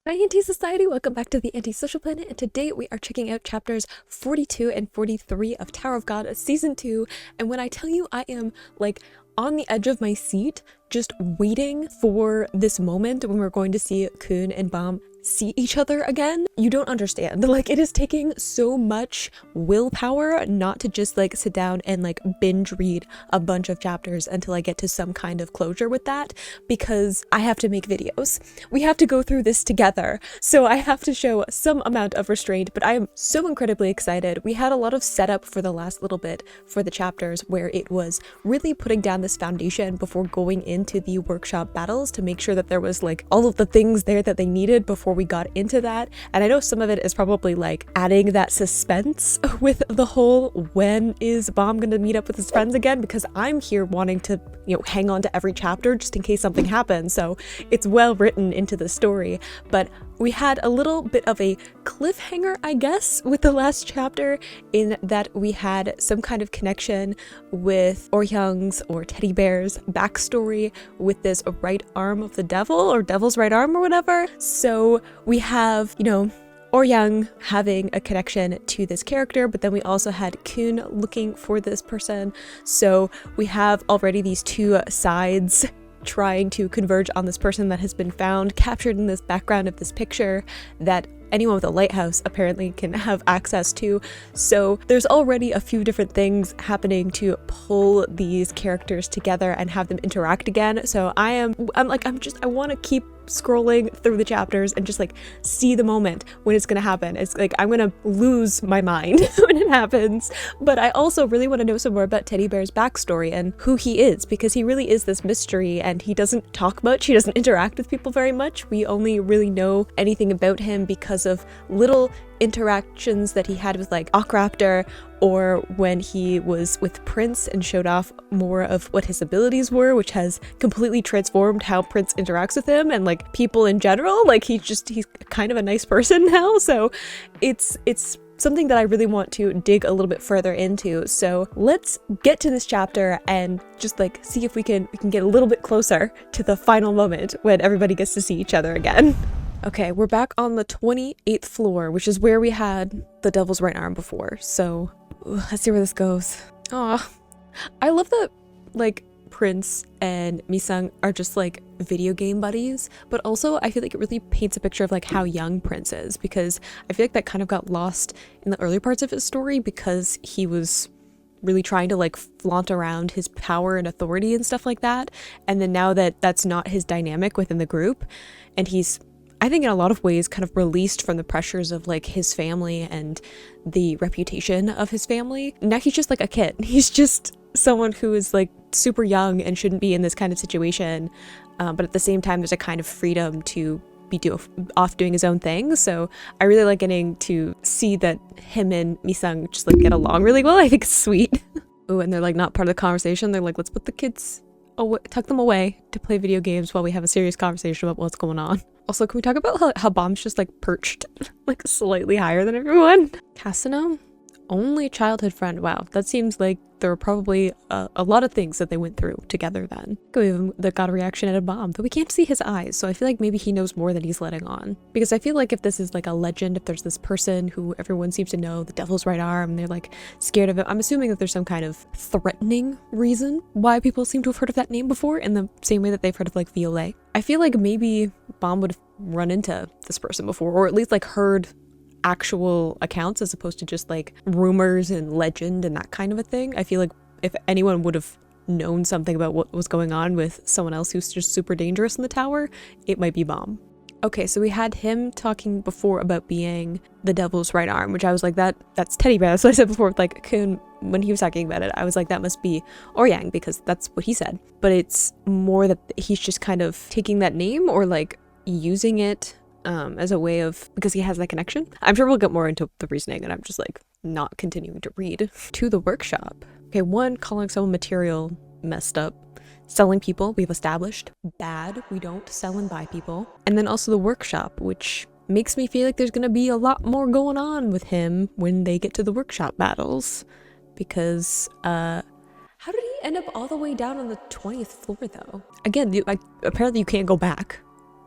Hi Anti-Society, welcome back to the Anti-Social Planet, and today we are checking out chapters 42 and 43 of Tower of God Season 2, and when I tell you I am, like, on the edge of my seat, just waiting for this moment when we're going to see Kun and Bam see each other again, you don't understand. Like, it is taking so much willpower not to just, like, sit down and, like, binge read a bunch of chapters until I get to some kind of closure with that, because I have to make videos. We have to go through this together, so I have to show some amount of restraint, but I am so incredibly excited. We had a lot of setup for the last little bit for the chapters where it was really putting down this foundation before going into the workshop battles to make sure that there was, like, all of the things there that they needed before we got into that. And I know some of it is probably like adding that suspense with the whole when is Bam gonna meet up with his friends again, because I'm here wanting to, you know, hang on to every chapter just in case something happens, so it's well written into the story. But we had a little bit of a cliffhanger, I guess, with the last chapter, in that we had some kind of connection with Orhyung's or Teddy Bear's backstory with this right arm of the devil, or devil's right arm or whatever. So we have, you know, Orhyung having a connection to this character, but then we also had Kun looking for this person. So we have already these two sides trying to converge on this person that has been found, captured in this background of this picture that anyone with a lighthouse apparently can have access to. So there's already a few different things happening to pull these characters together and have them interact again. So I want to keep scrolling through the chapters and just, like, see the moment when it's gonna happen. It's like I'm gonna lose my mind when it happens. But I also really want to know some more about Teddy Bear's backstory and who he is, because he really is this mystery and he doesn't talk much, he doesn't interact with people very much. We only really know anything about him because of little interactions that he had with, like, Ockraptor, or when he was with Prince and showed off more of what his abilities were, which has completely transformed how Prince interacts with him and, like, people in general. Like, he's kind of a nice person now, so it's something that I really want to dig a little bit further into. So let's get to this chapter and just, like, see if we can get a little bit closer to the final moment when everybody gets to see each other again. Okay, we're back on the 28th floor, which is where we had the devil's right arm before. So let's see where this goes. Aw, I love that, like, Prince and Misung are just, like, video game buddies, but also I feel like it really paints a picture of, like, how young Prince is, because I feel like that kind of got lost in the early parts of his story because he was really trying to, like, flaunt around his power and authority and stuff like that. And then now that that's not his dynamic within the group, and he's, I think, in a lot of ways kind of released from the pressures of, like, his family and the reputation of his family. Now he's just, like, a kid. He's just someone who is, like, super young and shouldn't be in this kind of situation. But at the same time, there's a kind of freedom to be off doing his own thing. So I really like getting to see that him and Misung just, like, get along really well. I think it's sweet. Oh, and they're, like, not part of the conversation. They're like, let's put the kids away, tuck them away to play video games while we have a serious conversation about what's going on. Also, can we talk about how Bam's just, like, perched, like, slightly higher than everyone? Casino? Only childhood friend. Wow, that seems like there were probably a lot of things that they went through together then. That got a reaction at a Bam, though we can't see his eyes, so I feel like maybe he knows more than he's letting on. Because I feel like if this is, like, a legend, if there's this person who everyone seems to know, the devil's right arm, they're, like, scared of it, I'm assuming that there's some kind of threatening reason why people seem to have heard of that name before, in the same way that they've heard of, like, Violet. I feel like maybe Bam would have run into this person before, or at least, like, heard actual accounts as opposed to just, like, rumors and legend and that kind of a thing. I feel like if anyone would have known something about what was going on with someone else who's just super dangerous in the tower, it might be Bam. Okay, so we had him talking before about being the devil's right arm, which I was like, that's Teddy Bear. So I said before with, like, Kun, when he was talking about it, I was like, that must be Oryang, because that's what he said. But it's more that he's just kind of taking that name, or, like, using it as a way of, because he has that connection. I'm sure we'll get more into the reasoning, and I'm just, like, not continuing to read. To the workshop. Okay, one, calling someone material messed up. Selling people, we've established. Bad, we don't sell and buy people. And then also the workshop, which makes me feel like there's gonna be a lot more going on with him when they get to the workshop battles. Because, how did he end up all the way down on the 20th floor, though? Again, apparently you can't go back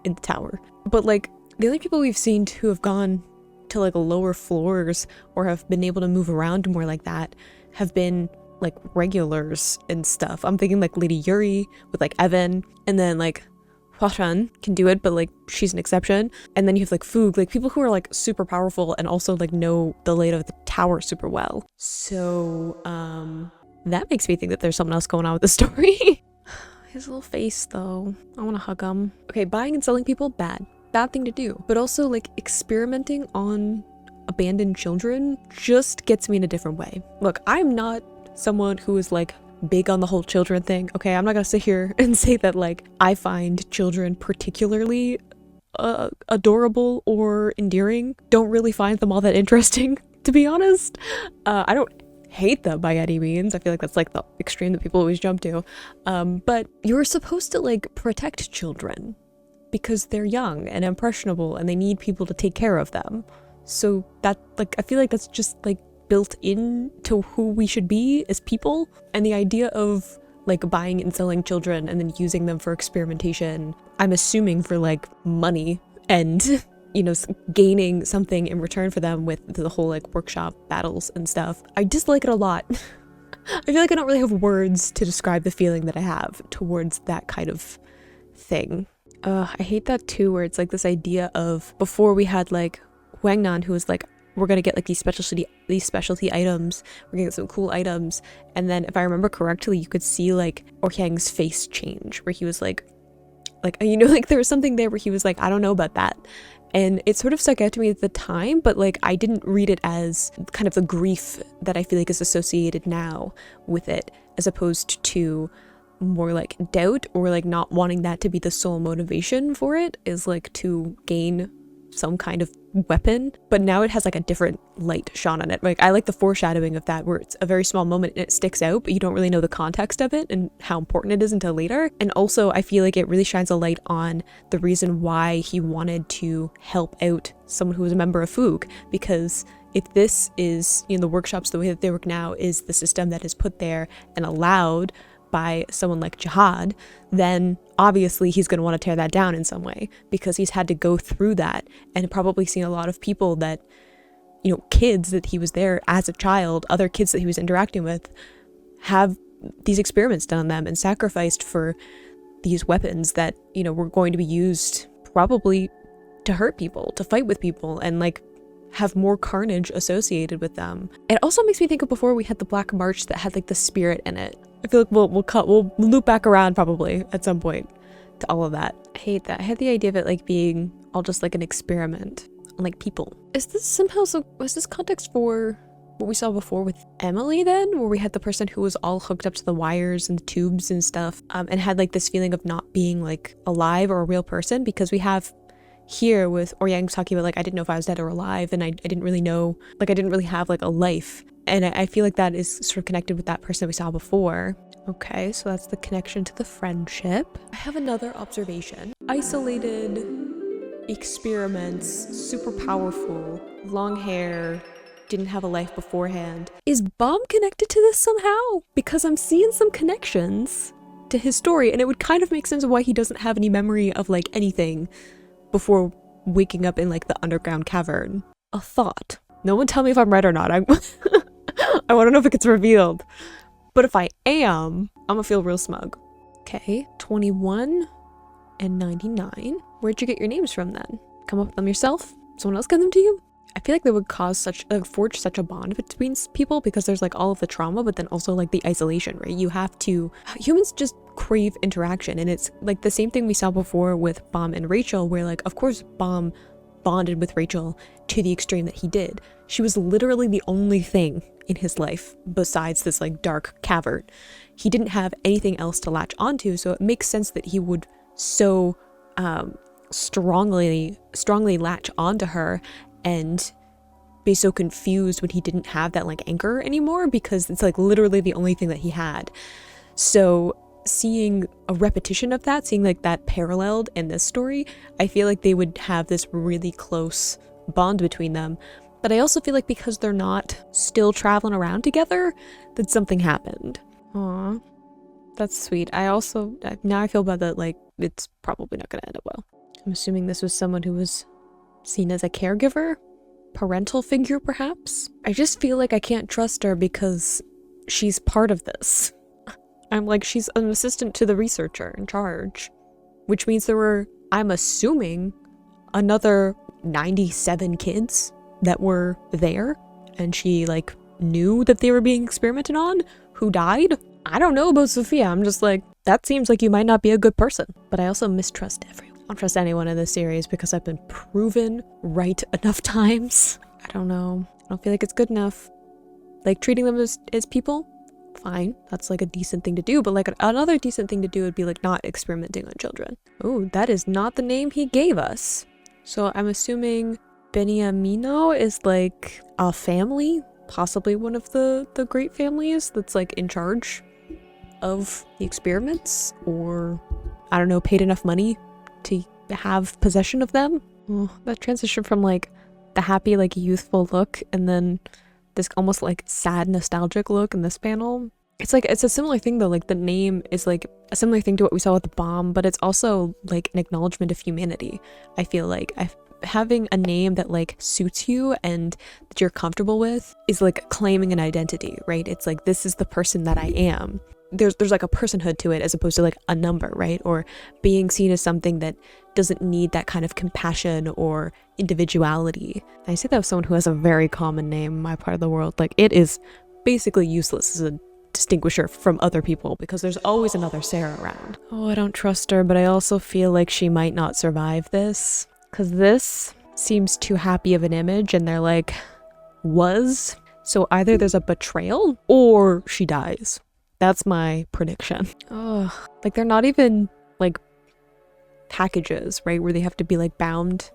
in the tower. But, like, the only people we've seen who have gone to like lower floors or have been able to move around more like that have been like regulars and stuff. I'm thinking like Lady Yuri with like Evan, and then like Hwaran can do it, but like she's an exception. And then you have like Foog, like people who are like super powerful and also like know the layout of the tower super well. So that makes me think that there's something else going on with the story. His little face though, I want to hug him. Okay, buying and selling people, bad thing to do, but also like experimenting on abandoned children just gets me in a different way. Look, I'm not someone who is like big on the whole children thing. Okay, I'm not gonna sit here and say that like I find children particularly adorable or endearing. Don't really find them all that interesting, to be honest. I don't hate them by any means. I feel like that's like the extreme that people always jump to. But you're supposed to like protect children because they're young and impressionable and they need people to take care of them. So that, like, I feel like that's just like built into who we should be as people. And the idea of like buying and selling children and then using them for experimentation, I'm assuming for like money and, you know, gaining something in return for them with the whole like workshop battles and stuff. I dislike it a lot. I feel like I don't really have words to describe the feeling that I have towards that kind of thing. I hate that too, where it's like this idea of, before we had like Wangnan, who was like, we're gonna get like these specialty items, we're gonna get some cool items, and then if I remember correctly, you could see like Orhyang's face change, where he was like, you know, like there was something there where he was like, I don't know about that. And it sort of stuck out to me at the time, but like I didn't read it as kind of the grief that I feel like is associated now with it, as opposed to more like doubt or like not wanting that to be the sole motivation for it, is like to gain some kind of weapon. But now it has like a different light shone on it. Like I like the foreshadowing of that, where it's a very small moment and it sticks out, but you don't really know the context of it and how important it is until later. And also I feel like it really shines a light on the reason why he wanted to help out someone who was a member of Foog, because if this is, you know, the workshops, the way that they work now is the system that is put there and allowed by someone like Jihad, then obviously he's going to want to tear that down in some way, because he's had to go through that and probably seen a lot of people that, you know, kids that he was there as a child, other kids that he was interacting with, have these experiments done on them and sacrificed for these weapons that, you know, were going to be used probably to hurt people, to fight with people, and like have more carnage associated with them. It also makes me think of before we had the Black March that had like the spirit in it. I feel like we'll loop back around probably at some point to all of that. I hate that. I had the idea of it like being all just like an experiment on like people. Is this somehow, so was this context for what we saw before with Emily then, where we had the person who was all hooked up to the wires and the tubes and stuff, and had like this feeling of not being like alive or a real person? Because we have here with Oryang talking about like, I didn't know if I was dead or alive, and I didn't really know, like I didn't really have like a life. And I feel like that is sort of connected with that person we saw before. Okay, so that's the connection to the friendship. I have another observation. Isolated experiments, super powerful, long hair, didn't have a life beforehand. Is Bomb connected to this somehow? Because I'm seeing some connections to his story, and it would kind of make sense of why he doesn't have any memory of like anything before waking up in like the underground cavern. A thought. No one tell me if I'm right or not. I want to know if it gets revealed. But if I am, I'm gonna feel real smug. Okay, 21 and 99. Where'd you get your names from then? Come up with them yourself? Someone else got them to you? I feel like they would forge such a bond between people, because there's like all of the trauma, but then also like the isolation, right? Humans just crave interaction, and it's like the same thing we saw before with Bomb and Rachel, where like, of course, Bomb bonded with Rachel to the extreme that he did. She was literally the only thing in his life besides this like dark cavern. He didn't have anything else to latch onto, so it makes sense that he would so strongly latch onto her and be so confused when he didn't have that like anchor anymore, because it's like literally the only thing that he had. So seeing a repetition of that, seeing like that paralleled in this story, I feel like they would have this really close bond between them. But I also feel like because they're not still traveling around together, that something happened. Aw, that's sweet. Now I feel bad that like it's probably not gonna end up well. I'm assuming this was someone who was seen as a caregiver, parental figure perhaps. I just feel like I can't trust her because she's part of this. I'm like, she's an assistant to the researcher in charge, which means there were, I'm assuming, another 97 kids that were there, and she like knew that they were being experimented on, who died. I don't know about Sophia. I'm just like, that seems like you might not be a good person. But I also mistrust everyone. I don't trust anyone in this series because I've been proven right enough times. I don't know. I don't feel like it's good enough. Like, treating them as people, fine. That's like a decent thing to do. But like another decent thing to do would be like not experimenting on children. Oh, that is not the name he gave us. So I'm assuming Beniamino is like a family, possibly one of the great families that's like in charge of the experiments, or I don't know, paid enough money to have possession of them. Oh, that transition from like the happy like youthful look and then this almost like sad nostalgic look in this panel. It's like, it's a similar thing though, like the name is like a similar thing to what we saw with the bomb, but it's also like an acknowledgement of humanity. I feel like having a name that like suits you and that you're comfortable with is like claiming an identity, right? It's like, this is the person that I am. There's like a personhood to it as opposed to like a number, right? Or being seen as something that doesn't need that kind of compassion or individuality. And I say that with someone who has a very common name in my part of the world. Like, it is basically useless as a distinguisher from other people because there's always another Sarah around. Oh, I don't trust her, but I also feel like she might not survive this because this seems too happy of an image and they're like, was. So either there's a betrayal or she dies. That's my prediction. Oh, like they're not even like packages, right? Where they have to be like bound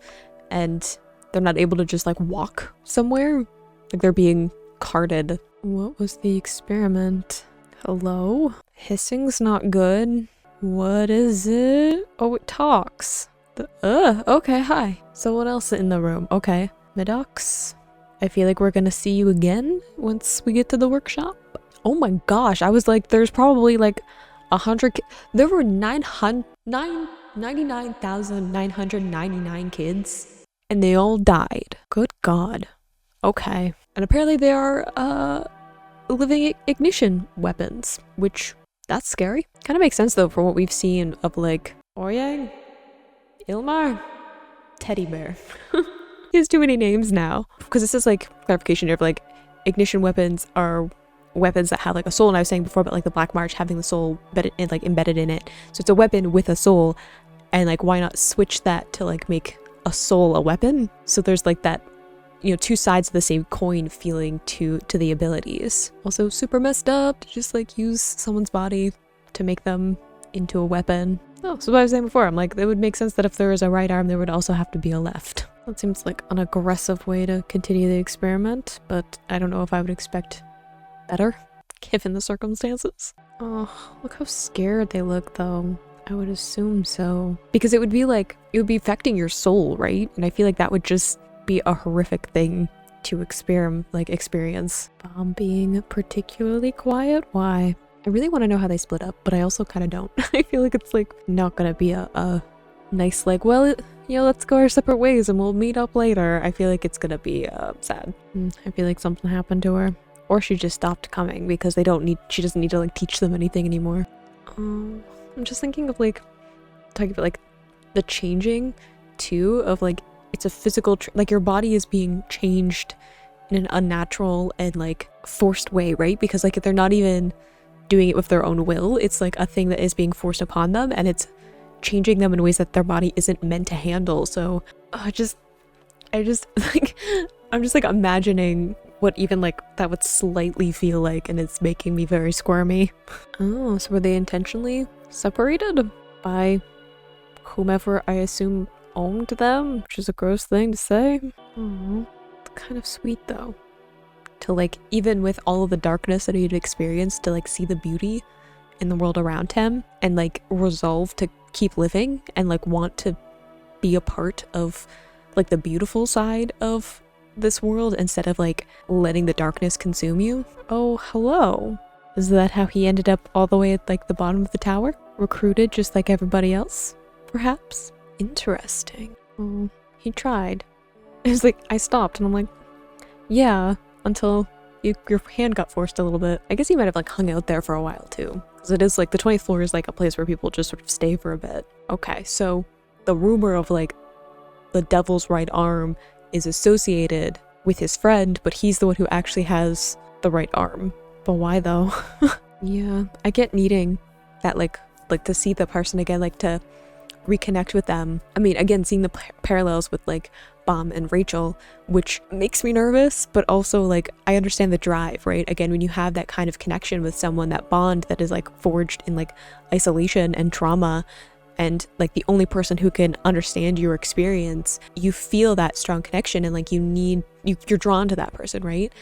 and they're not able to just like walk somewhere. Like they're being carted. What was the experiment? Hello? Hissing's not good. What is it? Oh, it talks. Okay, hi. Someone else in the room. Okay. Midox, I feel like we're gonna see you again once we get to the workshop. Oh my gosh, I was like, there's probably like 100 there were 99,999 kids and they all died. Good God. Okay. And apparently they are living ignition weapons, which that's scary. Kind of makes sense though for what we've seen of like Oryang, Ilmar, Teddy Bear. He has too many names now because this is like clarification here of like ignition weapons are weapons that have like a soul, and I was saying before about like the Black March having the soul embedded in it, so it's a weapon with a soul, and like why not switch that to like make a soul a weapon? So there's like that, you know, two sides of the same coin feeling to the abilities. Also super messed up to just like use someone's body to make them into a weapon. Oh, so what I was saying before, I'm like, it would make sense that if there was a right arm there would also have to be a left. That seems like an aggressive way to continue the experiment, but I don't know if I would expect better given the circumstances. Oh, look how scared they look though. I would assume so, because it would be like, it would be affecting your soul, right? And I feel like that would just be a horrific thing to experience. Bomb being particularly quiet? Why? I really want to know how they split up, but I also kind of don't. I feel like it's like not gonna be a nice like, well, you know, let's go our separate ways and we'll meet up later. I feel like it's gonna be sad. I feel like something happened to her. Or she just stopped coming because she doesn't need to like teach them anything anymore. I'm just thinking of like, talking about like the changing too of like, it's a physical, like your body is being changed in an unnatural and like forced way, right? Because like they're not even doing it with their own will. It's like a thing that is being forced upon them and it's changing them in ways that their body isn't meant to handle. So I just like, I'm just like imagining what even like that would slightly feel like, and it's making me very squirmy. Oh, so were they intentionally separated by whomever I assume owned them, which is a gross thing to say. Oh, kind of sweet though, to like, even with all of the darkness that he'd experienced, to like see the beauty in the world around him and like resolve to keep living and like want to be a part of like the beautiful side of this world instead of like letting the darkness consume you. Oh, hello. Is that how he ended up all the way at like the bottom of the tower? Recruited just like everybody else, perhaps? Interesting. Oh, he tried. It's like, I stopped and I'm like, yeah, until your hand got forced a little bit. I guess he might have like hung out there for a while too. Because it is like the 20th floor is like a place where people just sort of stay for a bit. Okay, so the rumor of like the devil's right arm is associated with his friend, but he's the one who actually has the right arm. But why though? Yeah, I get needing that like to see the person again, like to reconnect with them. I mean, again, seeing the parallels with like Bom and Rachel, which makes me nervous, but also like I understand the drive, right? Again, when you have that kind of connection with someone, that bond that is like forged in like isolation and trauma, and like the only person who can understand your experience, you feel that strong connection and like you're drawn to that person, right?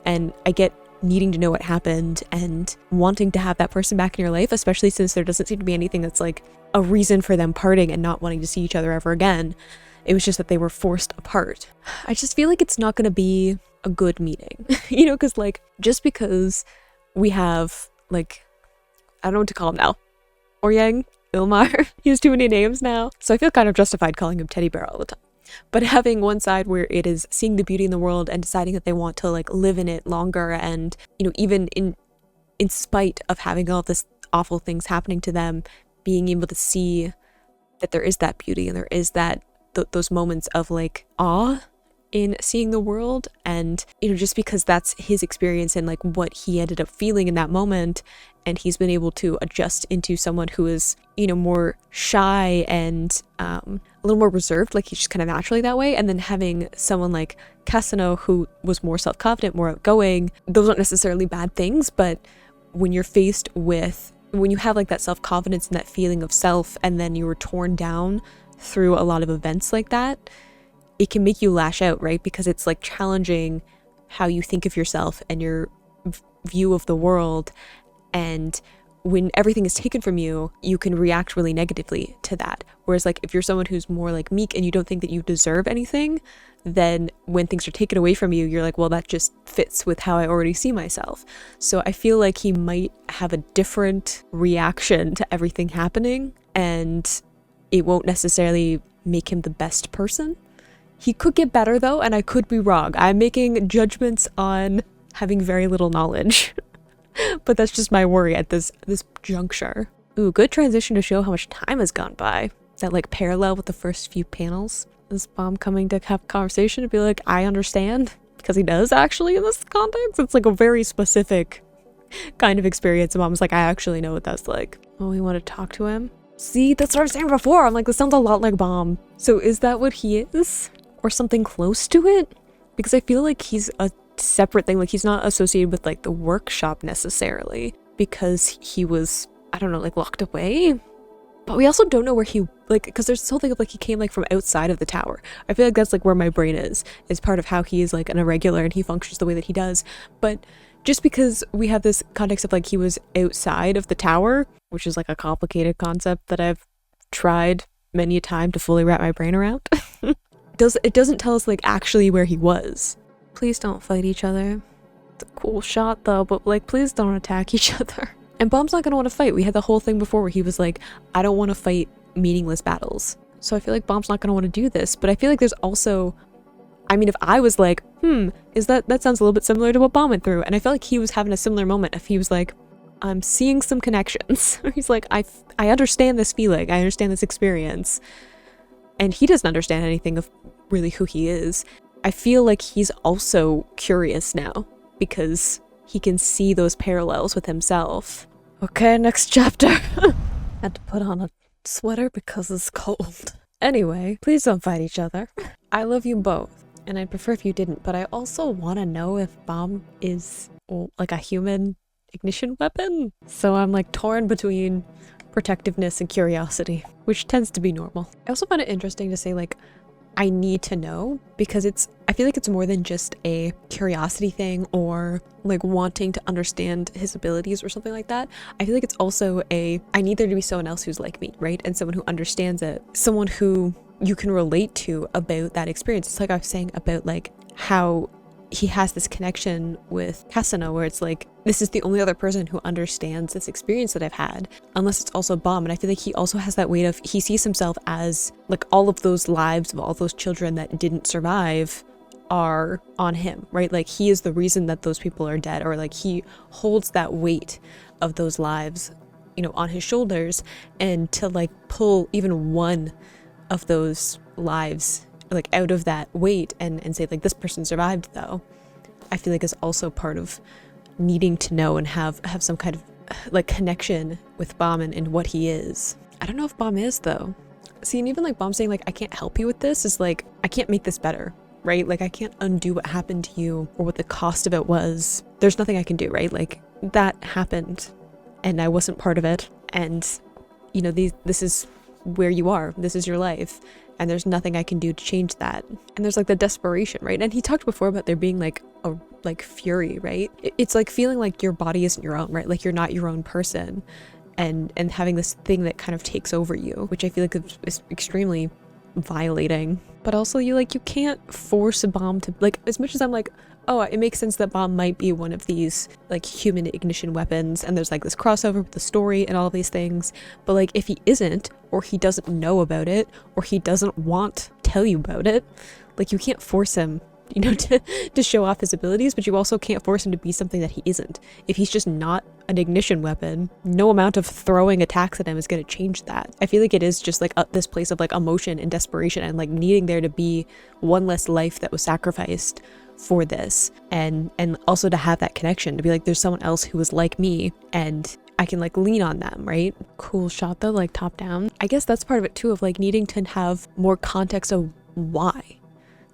And I get needing to know what happened and wanting to have that person back in your life, especially since there doesn't seem to be anything that's like a reason for them parting and not wanting to see each other ever again. It was just that they were forced apart. I just feel like it's not going to be a good meeting, you know, because like just because we have like, I don't know what to call him now, Oryang, Ilmar, he has too many names now. So I feel kind of justified calling him Teddy Bear all the time. But having one side where it is seeing the beauty in the world and deciding that they want to like live in it longer, and you know, even in spite of having all this awful things happening to them, being able to see that there is that beauty and there is that those moments of like awe in seeing the world, and you know, just because that's his experience and like what he ended up feeling in that moment, and he's been able to adjust into someone who is, you know, more shy and a little more reserved, like he's just kind of naturally that way. And then having someone like Kasano who was more self-confident, more outgoing, those aren't necessarily bad things, but when you're faced with, when you have like that self-confidence and that feeling of self, and then you were torn down through a lot of events like that, it can make you lash out, right? Because it's like challenging how you think of yourself and your view of the world. And when everything is taken from you, you can react really negatively to that. Whereas like if you're someone who's more like meek and you don't think that you deserve anything, then when things are taken away from you, you're like, well, that just fits with how I already see myself. So I feel like he might have a different reaction to everything happening, and it won't necessarily make him the best person. He could get better though, and I could be wrong. I'm making judgments on having very little knowledge. But that's just my worry at this juncture. Ooh, good transition to show how much time has gone by. That like parallel with the first few panels. This Bom coming to have a conversation to be like, I understand. Because he does actually in this context. It's like a very specific kind of experience. And Mom's like, I actually know what that's like. Oh, we want to talk to him? See, that's what I was saying before. I'm like, this sounds a lot like Bom. So is that what he is? Or something close to it? Because I feel like he's a separate thing. Like he's not associated with like the workshop necessarily, because he was, I don't know, like locked away. But we also don't know where he, like, because there's this whole thing of like he came like from outside of the tower. I feel like that's like where my brain is part of how he is like an irregular and he functions the way that he does. But just because we have this context of like he was outside of the tower, which is like a complicated concept that I've tried many a time to fully wrap my brain around, it doesn't tell us like actually where he was. Please don't fight each other. It's a cool shot though, but like please don't attack each other. And Bom's not gonna want to fight. We had the whole thing before where he was like, I don't want to fight meaningless battles. So I feel like Bom's not gonna want to do this. But I feel like there's also, I mean, if I was like, is that sounds a little bit similar to what Bom went through. And I felt like he was having a similar moment. If he was like, I'm seeing some connections. He's like, I understand this feeling. I understand this experience. And he doesn't understand anything of really who he is. I feel like he's also curious now because he can see those parallels with himself. Okay, next chapter. Had to put on a sweater because it's cold. Anyway, please don't fight each other. I love you both, and I'd prefer if you didn't, but I also want to know if Bom is like a human ignition weapon. So I'm like torn between protectiveness and curiosity, which tends to be normal. I also find it interesting to say like, I need to know, because I feel like it's more than just a curiosity thing or like wanting to understand his abilities or something like that. I feel like it's also I need there to be someone else who's like me, right? And someone who understands it, someone who you can relate to about that experience. It's like I was saying about like how he has this connection with Kasuna where it's like, this is the only other person who understands this experience that I've had, unless it's also Bomb. And I feel like he also has that weight of, he sees himself as like all of those lives of all those children that didn't survive are on him, right? Like he is the reason that those people are dead, or like he holds that weight of those lives, you know, on his shoulders. And to like pull even one of those lives like out of that weight and say like, this person survived though, I feel like is also part of needing to know and have some kind of like connection with Bomb and what he is. I don't know if Bomb is though. See, and even like Bomb saying like, I can't help you with this is like, I can't make this better, right? Like I can't undo what happened to you or what the cost of it was. There's nothing I can do, right? Like that happened and I wasn't part of it. And you know, this is where you are, this is your life, and there's nothing I can do to change that. And there's like the desperation, right? And he talked before about there being like a like fury, right? It's like feeling like your body isn't your own, right? Like you're not your own person, and having this thing that kind of takes over you, which I feel like is extremely violating. But also you can't force a Bomb to, like, as much as I'm like, oh, it makes sense that Bomb might be one of these like human ignition weapons, and there's like this crossover with the story and all of these things, but like if he isn't, or he doesn't know about it, or he doesn't want to tell you about it, like you can't force him, you know, to show off his abilities, but you also can't force him to be something that he isn't. If he's just not an ignition weapon, no amount of throwing attacks at him is going to change that. I feel like it is just like this place of like emotion and desperation and like needing there to be one less life that was sacrificed for this, and also to have that connection, to be like, there's someone else who was like me and I can like lean on them, right? Cool shot though, like top down. I guess that's part of it too, of like needing to have more context of why.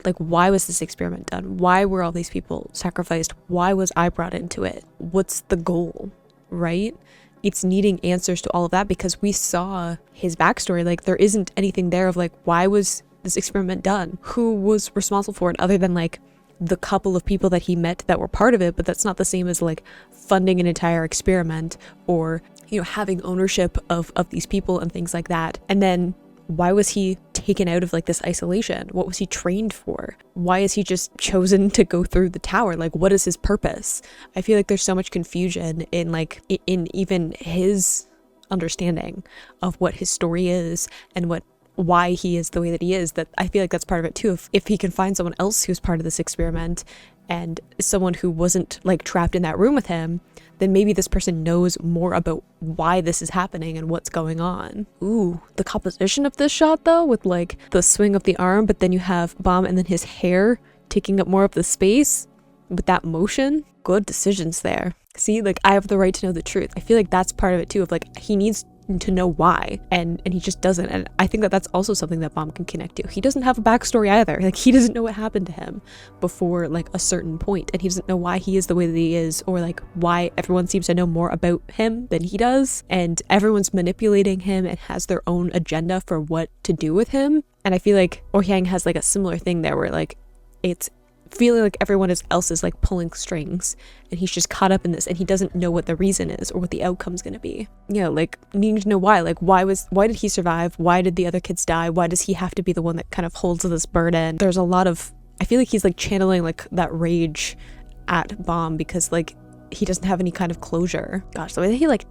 Like, why was this experiment done? Why were all these people sacrificed? Why was I brought into it? What's the goal, right? It's needing answers to all of that, because we saw his backstory. Like there isn't anything there of like, why was this experiment done? Who was responsible for it, other than like the couple of people that he met that were part of it? But that's not the same as like funding an entire experiment, or, you know, having ownership of these people and things like that. And then why was he taken out of like this isolation? What was he trained for? Why is he just chosen to go through the tower? Like, what is his purpose? I feel like there's so much confusion in like in even his understanding of what his story is and why he is the way that he is, that I feel like that's part of it too. If he can find someone else who's part of this experiment and someone who wasn't like trapped in that room with him, then maybe this person knows more about why this is happening and what's going on. Ooh, the composition of this shot though, with like the swing of the arm, but then you have Bomb and then his hair taking up more of the space with that motion. Good decisions there. See, like I have the right to know the truth. I feel like that's part of it too, of like he needs to know why, and he just doesn't. And I think that that's also something that Bomb can connect to. He doesn't have a backstory either. Like he doesn't know what happened to him before like a certain point, and he doesn't know why he is the way that he is, or like why everyone seems to know more about him than he does, and everyone's manipulating him and has their own agenda for what to do with him. And I feel like Ohyang has like a similar thing there, where like it's feeling like everyone else is like pulling strings, and he's just caught up in this, and he doesn't know what the reason is or what the outcome's gonna be. Yeah, like needing to know why. Like why did he survive? Why did the other kids die? Why does he have to be the one that kind of holds this burden? There's a lot of, I feel like he's like channeling like that rage at Bomb, because like he doesn't have any kind of closure. Gosh, the way that he like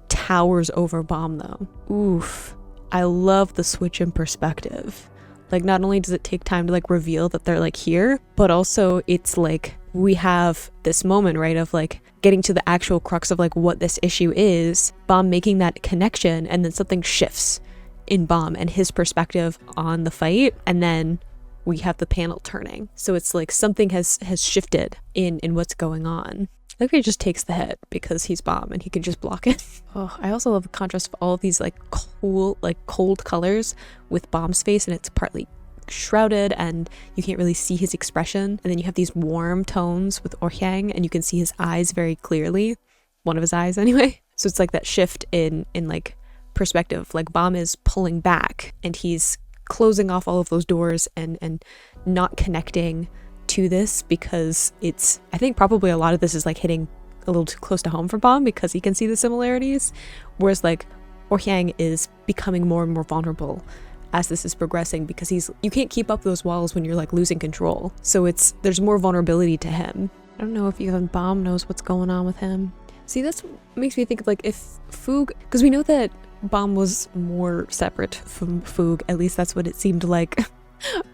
towers over Bomb though. Oof. I love the switch in perspective. Like not only does it take time to like reveal that they're like here, but also it's like we have this moment, right, of like getting to the actual crux of like what this issue is, Bomb making that connection, and then something shifts in Bomb and his perspective on the fight, and then we have the panel turning. So it's like something has shifted in what's going on. Like he just takes the hit because he's Bomb and he can just block it. Oh, I also love the contrast of all of these like cool, like cold colors with Bomb's face, and it's partly shrouded and you can't really see his expression. And then you have these warm tones with Ohyang, and you can see his eyes very clearly. One of his eyes anyway. So it's like that shift in like perspective. Like Bomb is pulling back and he's closing off all of those doors and not connecting to this, because it's, I think probably a lot of this is like hitting a little too close to home for Bomb because he can see the similarities, whereas like Ohyang is becoming more and more vulnerable as this is progressing, because you can't keep up those walls when you're like losing control. So there's more vulnerability to him. I don't know if even Bomb knows what's going on with him. See, that's what makes me think of like if Foog, because we know that Bomb was more separate from Foog, at least that's what it seemed like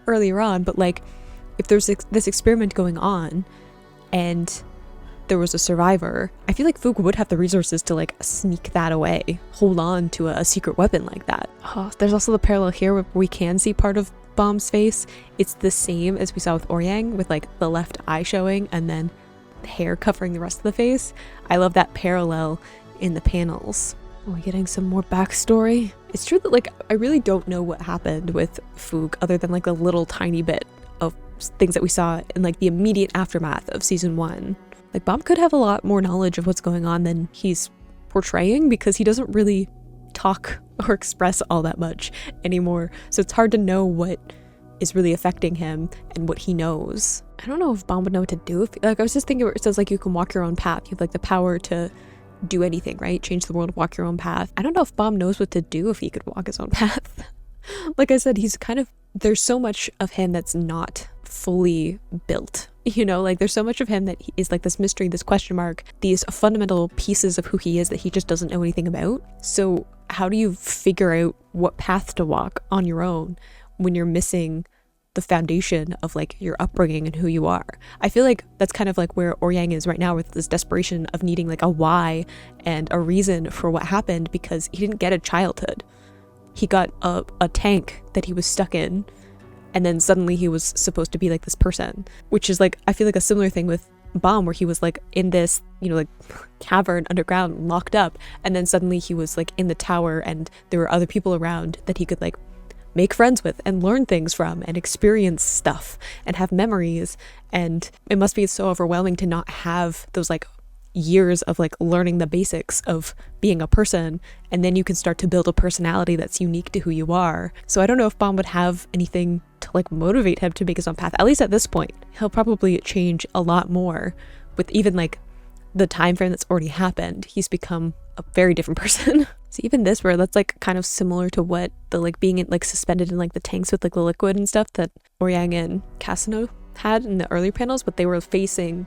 earlier on, but like if there's this experiment going on and there was a survivor, I feel like Foog would have the resources to like sneak that away, hold on to a secret weapon like that. Oh, there's also the parallel here where we can see part of Bomb's face. It's the same as we saw with Oryang, with like the left eye showing and then the hair covering the rest of the face. I love that parallel in the panels. Are we getting some more backstory? It's true that like I really don't know what happened with Foog other than like a little tiny bit of things that we saw in like the immediate aftermath of season 1. Like Bomb could have a lot more knowledge of what's going on than he's portraying, because he doesn't really talk or express all that much anymore. So it's hard to know what is really affecting him and what he knows. I don't know if Bomb would know what to do. Like I was just thinking where it says like you can walk your own path. You have like the power to do anything, right? Change the world, walk your own path. I don't know if Bomb knows what to do if he could walk his own path. Like I said, he's kind of, there's so much of him that's not fully built, you know, like there's so much of him that is like this mystery, this question mark, these fundamental pieces of who he is that he just doesn't know anything about. So how do you figure out what path to walk on your own when you're missing the foundation of like your upbringing and who you are? I feel like that's kind of like where Oryang is right now, with this desperation of needing like a why and a reason for what happened, because he didn't get a childhood. He got a tank that he was stuck in, and then suddenly he was supposed to be like this person, which is like, I feel like a similar thing with Bomb, where he was like in this, you know, like cavern underground locked up, and then suddenly he was like in the tower and there were other people around that he could like make friends with and learn things from and experience stuff and have memories. And it must be so overwhelming to not have those like years of like learning the basics of being a person, and then you can start to build a personality that's unique to who you are. So I don't know if Bomb would have anything to like motivate him to make his own path, at least at this point. He'll probably change a lot more with even like the time frame that's already happened. He's become a very different person. So even this, where that's like kind of similar to what the like being in, like suspended in like the tanks with like the liquid and stuff that Oryang and Cassino had in the earlier panels, but they were facing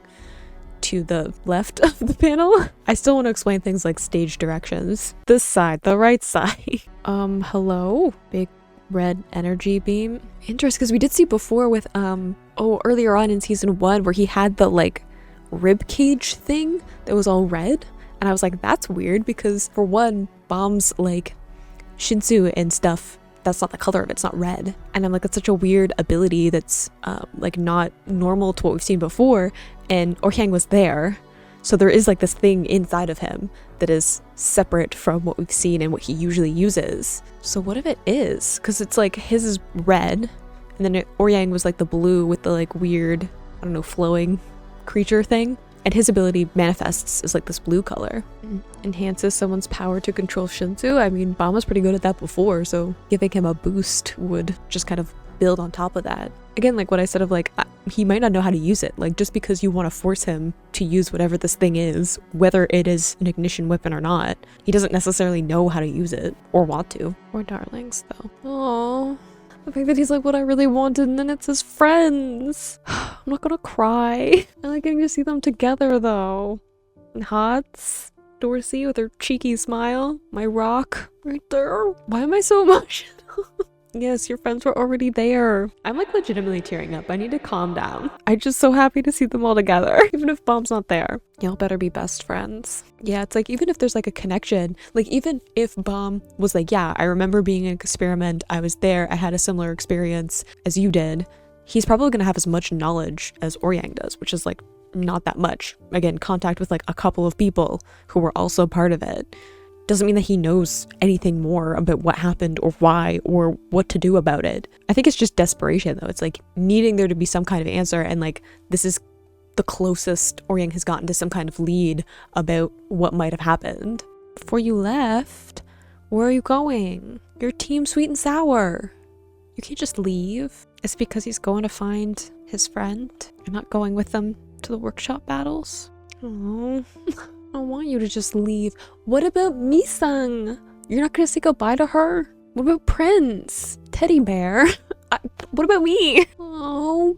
to the left of the panel. I still want to explain things like stage directions. This side, the right side. Hello? Big red energy beam. Interesting, because we did see before with earlier on in season 1 where he had the like rib cage thing that was all red, and I was like, that's weird, because for one, Bomb's like Shinsu and stuff, that's not the color of it, it's not red. And I'm like, that's such a weird ability that's like not normal to what we've seen before. And Oryang was there, so there is like this thing inside of him that is separate from what we've seen and what he usually uses. So what if it is? Because it's like his is red, and then Oryang was like the blue with the like weird, I don't know, flowing creature thing. And his ability manifests as like this blue color. Enhances someone's power to control Shinsu. I mean, Bomb was pretty good at that before, so giving him a boost would just kind of build on top of that. Again, like what I said of like, he might not know how to use it. Like just because you want to force him to use whatever this thing is, whether it is an ignition weapon or not, he doesn't necessarily know how to use it or want to. Or darlings though. Aww. The fact that he's like what I really wanted, and then it's his friends. I'm not gonna cry. I like getting to see them together though. And Hots, Dorsey with her cheeky smile, my rock right there. Why am I so emotional? Yes, your friends were already there. I'm like legitimately tearing up. I need to calm down. I'm just so happy to see them all together, even if Bomb's not there. Y'all better be best friends. Yeah, it's like even if there's like a connection, like even if Bomb was like, yeah, I remember being an experiment, I was there, I had a similar experience as you did, he's probably gonna have as much knowledge as Oryang does, which is like not that much. Again, contact with like a couple of people who were also part of it doesn't mean that he knows anything more about what happened or why or what to do about it. I think it's just desperation though. It's like needing there to be some kind of answer, and like this is the closest Oryang has gotten to some kind of lead about what might have happened. Before you left, where are you going? You're team sweet and sour. You can't just leave. It's because he's going to find his friend and not going with them to the workshop battles. Oh. I don't want you to just leave. What about Misang? You're not gonna say goodbye to her? What about Prince? teddy bear. What about me? Oh,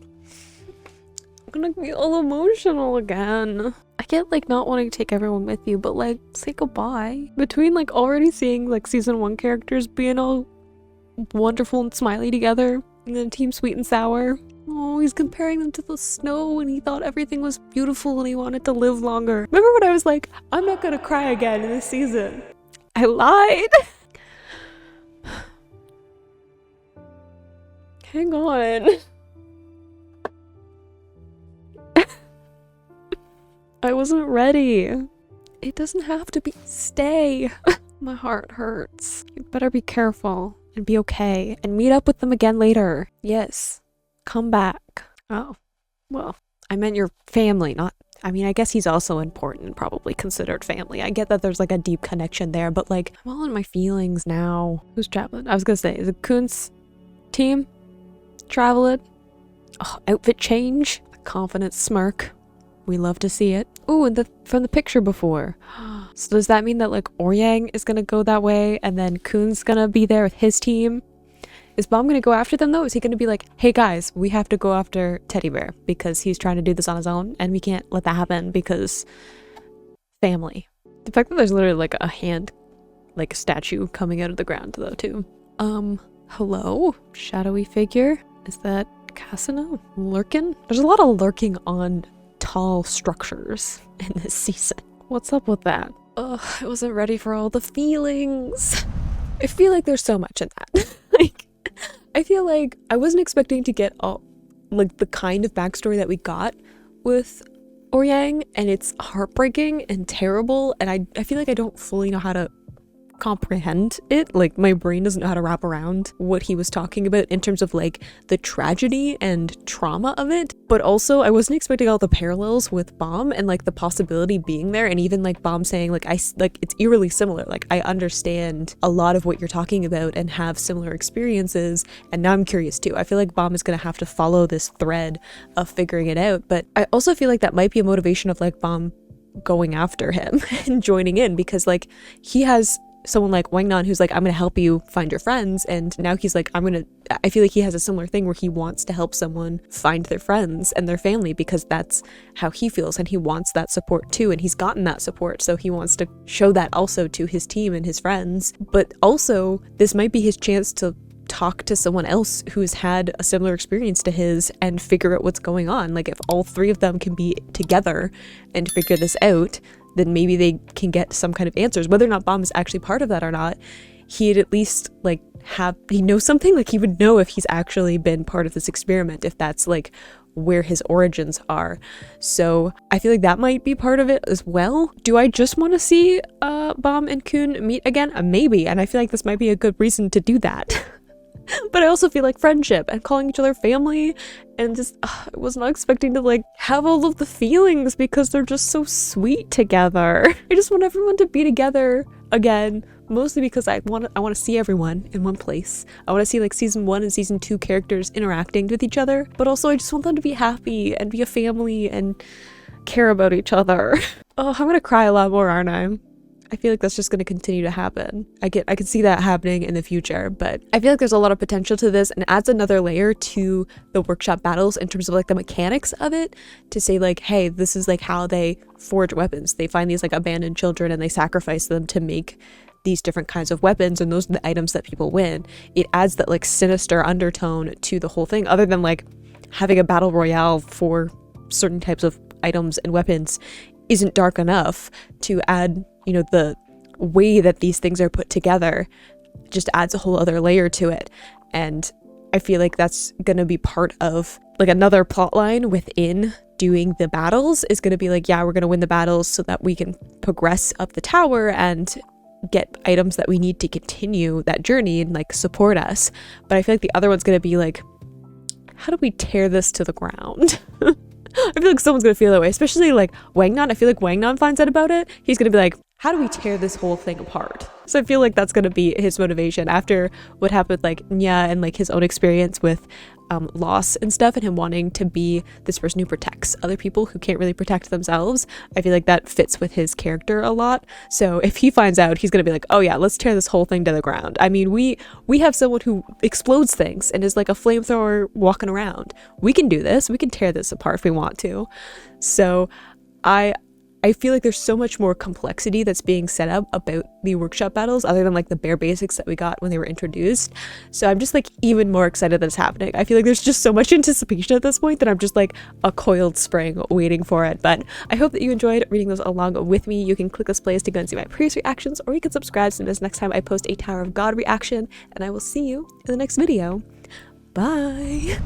I'm gonna be all emotional again. I get like not wanting to take everyone with you, but like say goodbye. Between like already seeing like season 1 characters being all wonderful and smiley together, and then Team Sweet and Sour. Oh, he's comparing them to the snow and he thought everything was beautiful and he wanted to live longer. Remember when I was like, I'm not gonna cry again in this season? I lied. Hang on. I wasn't ready. It doesn't have to be. Stay. My heart hurts. You better be careful and be okay and meet up with them again later. Yes. Come back. Oh. Well, I meant your family, not... I mean, I guess he's also important, probably considered family. I get that there's like a deep connection there, but like, I'm all in my feelings now. Who's traveling? I was gonna say, is it Kuhn's team traveling? Oh, outfit change. A confident smirk. We love to see it. Ooh, and from the picture before. So does that mean that like Oryang is gonna go that way and then Kuhn's gonna be there with his team? Is Bomb gonna go after them though? Is he gonna be like, hey guys, we have to go after Teddy Bear because he's trying to do this on his own and we can't let that happen because family. The fact that there's literally like a hand, like a statue coming out of the ground though too. Hello? Shadowy figure? Is that Cassino? Lurking? There's a lot of lurking on tall structures in this season. What's up with that? Ugh, I wasn't ready for all the feelings. I feel like there's so much in that. Like, I feel like I wasn't expecting to get all, like, the kind of backstory that we got with Oryang, and it's heartbreaking and terrible, and I feel like I don't fully know how to comprehend it. Like, my brain doesn't know how to wrap around what he was talking about in terms of like the tragedy and trauma of it. But also I wasn't expecting all the parallels with Bomb and like the possibility being there, and even like Bomb saying like it's eerily similar, like I understand a lot of what you're talking about and have similar experiences, and now I'm curious too. I feel like Bomb is gonna have to follow this thread of figuring it out, but I also feel like that might be a motivation of like Bomb going after him and joining in, because he has someone like Wangnan who's like, I'm gonna help you find your friends, and now he's like, I feel like he has a similar thing where he wants to help someone find their friends and their family because that's how he feels, and he wants that support too, and he's gotten that support, so he wants to show that also to his team and his friends. But also this might be his chance to talk to someone else who's had a similar experience to his and figure out what's going on. Like, if all three of them can be together and figure this out, then maybe they can get some kind of answers. Whether or not Bomb is actually part of that or not, he'd at least he knows something. Like, he would know if he's actually been part of this experiment, if that's like where his origins are. So I feel like that might be part of it as well. Do I just want to see Bomb and Kuhn meet again? Maybe, and I feel like this might be a good reason to do that. But I also feel like friendship and calling each other family, and just I was not expecting to have all of the feelings because they're just so sweet together. I just want everyone to be together again, mostly because I want to see everyone in one place. I want to see season 1 and season 2 characters interacting with each other, but also I just want them to be happy and be a family and care about each other. Oh, I'm gonna cry a lot more, aren't I? I feel like that's just going to continue to happen. I can see that happening in the future, but I feel like there's a lot of potential to this, and adds another layer to the workshop battles in terms of the mechanics of it, to say hey, this is how they forge weapons. They find these abandoned children and they sacrifice them to make these different kinds of weapons, and those are the items that people win. It adds that sinister undertone to the whole thing, other than having a battle royale for certain types of items and weapons isn't dark enough. To add the way that these things are put together just adds a whole other layer to it. And I feel like that's gonna be part of another plot line within doing the battles, is gonna be yeah, we're gonna win the battles so that we can progress up the tower and get items that we need to continue that journey and support us. But I feel like the other one's gonna be how do we tear this to the ground? I feel like someone's gonna feel that way, especially Wangnan. I feel like Wangnan finds out about it, he's gonna be how do we tear this whole thing apart? So I feel like that's gonna be his motivation after what happened with Nya and his own experience with loss and stuff, and him wanting to be this person who protects other people who can't really protect themselves. I feel like that fits with his character a lot. So if he finds out, he's gonna be like, oh yeah, let's tear this whole thing to the ground. I mean, we have someone who explodes things and is like a flamethrower walking around. We can do this. We can tear this apart if we want to. So I feel like there's so much more complexity that's being set up about the workshop battles other than like the bare basics that we got when they were introduced. So I'm just like even more excited that it's happening. I feel like there's just so much anticipation at this point that I'm just like a coiled spring waiting for it. But I hope that you enjoyed reading those along with me. You can click this playlist to go and see my previous reactions, or you can subscribe so this next time I post a Tower of God reaction, and I will see you in the next video. Bye!